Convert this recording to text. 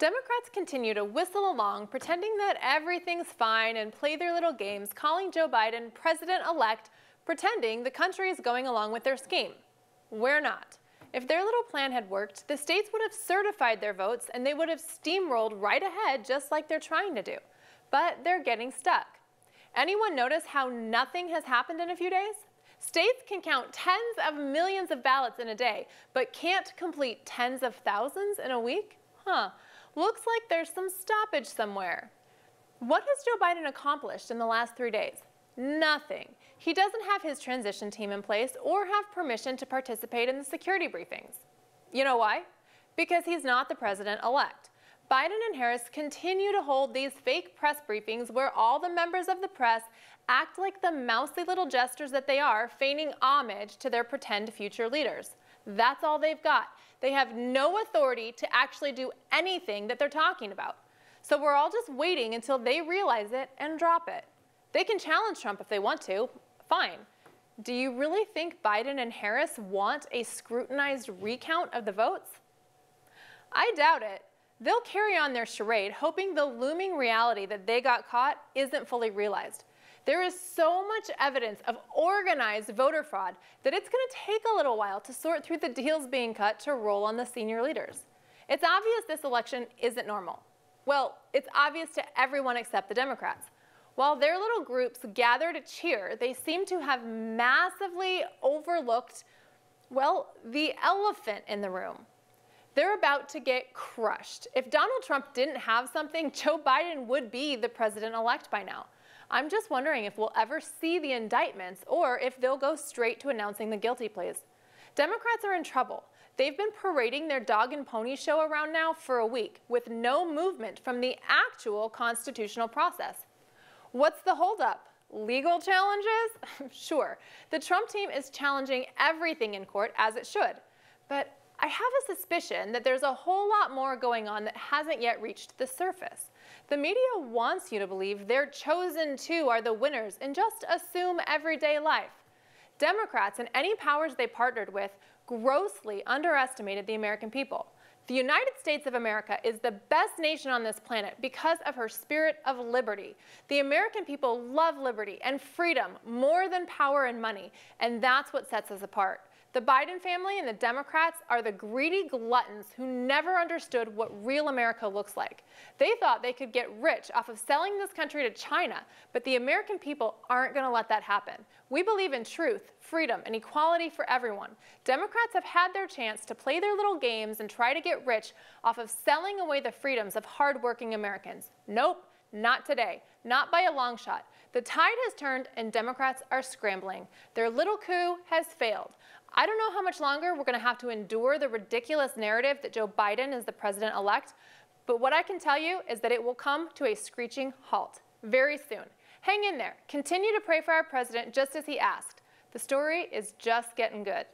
Democrats continue to whistle along, pretending that everything's fine and play their little games, calling Joe Biden president-elect, pretending the country is going along with their scheme. We're not. If their little plan had worked, the states would have certified their votes and they would have steamrolled right ahead just like they're trying to do. But they're getting stuck. Anyone notice how nothing has happened in a few days? States can count tens of millions of ballots in a day, but can't complete tens of thousands in a week? Looks like there's some stoppage somewhere. What has Joe Biden accomplished in the last 3 days? Nothing. He doesn't have his transition team in place or have permission to participate in the security briefings. You know why? Because he's not the president-elect. Biden and Harris continue to hold these fake press briefings where all the members of the press act like the mousy little jesters that they are, feigning homage to their pretend future leaders. That's all they've got. They have no authority to actually do anything that they're talking about. So we're all just waiting until they realize it and drop it. They can challenge Trump if they want to. Fine. Do you really think Biden and Harris want a scrutinized recount of the votes? I doubt it. They'll carry on their charade, hoping the looming reality that they got caught isn't fully realized. There is so much evidence of organized voter fraud that it's going to take a little while to sort through the deals being cut to roll on the senior leaders. It's obvious this election isn't normal. Well, it's obvious to everyone except the Democrats. While their little groups gather to cheer, they seem to have massively overlooked, well, the elephant in the room. They're about to get crushed. If Donald Trump didn't have something, Joe Biden would be the president-elect by now. I'm just wondering if we'll ever see the indictments or if they'll go straight to announcing the guilty pleas. Democrats are in trouble. They've been parading their dog and pony show around now for a week with no movement from the actual constitutional process. What's the holdup? Legal challenges? Sure, the Trump team is challenging everything in court as it should. But I have a suspicion that there's a whole lot more going on that hasn't yet reached the surface. The media wants you to believe their chosen two are the winners and just assume everyday life. Democrats and any powers they partnered with grossly underestimated the American people. The United States of America is the best nation on this planet because of her spirit of liberty. The American people love liberty and freedom more than power and money, and that's what sets us apart. The Biden family and the Democrats are the greedy gluttons who never understood what real America looks like. They thought they could get rich off of selling this country to China, but the American people aren't going to let that happen. We believe in truth, freedom, and equality for everyone. Democrats have had their chance to play their little games and try to get rich off of selling away the freedoms of hardworking Americans. Nope, not today, not by a long shot. The tide has turned and Democrats are scrambling. Their little coup has failed. I don't know how much longer we're going to have to endure the ridiculous narrative that Joe Biden is the president-elect, but what I can tell you is that it will come to a screeching halt very soon. Hang in there. Continue to pray for our president just as he asked. The story is just getting good.